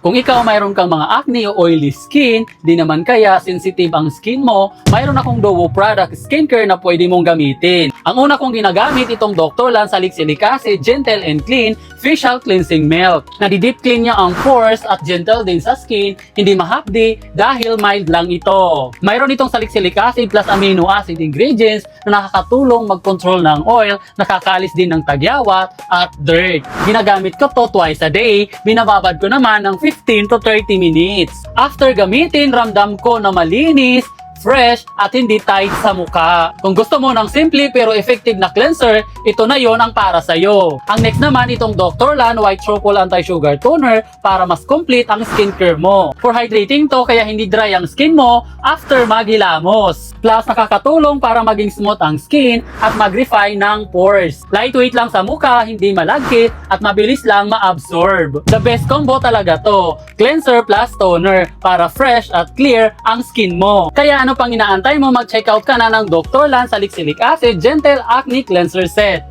Kung ikaw mayroon kang mga acne o oily skin, di naman kaya sensitive ang skin mo, mayroon akong Dowo product skincare na pwede mong gamitin. Ang una kong ginagamit itong Dr. Lan Salicylic Acid Gentle and Clean Facial Cleansing Milk. Nadi-deep clean niya ang pores at gentle din sa skin, hindi mahapdi dahil mild lang ito. Mayroon itong salicylic acid plus amino acid ingredients na nakakatulong mag-control ng oil, nakakaalis din ng tagyawat at dirt. Ginagamit ko to twice a day, binababad ko naman ng 15 to 30 minutes. After gamitin, ramdam ko na malinis, fresh at hindi tight sa mukha. Kung gusto mo ng simple pero effective na cleanser, ito na yon ang para sa'yo. Ang next naman itong Dr. Lan White Chocolate Anti-Sugar Toner para mas complete ang skincare mo. For hydrating to kaya hindi dry ang skin mo after maghilamos. Plus nakakatulong para maging smooth ang skin at mag-refine ng pores. Lightweight lang sa mukha, hindi malagkit at mabilis lang ma-absorb. The best combo talaga to. Cleanser plus toner para fresh at clear ang skin mo. Kaya ano pang inaantay mo, mag-check out ka na ng Dr. Lan Salicylic Acid Gentle Acne Cleanser Set.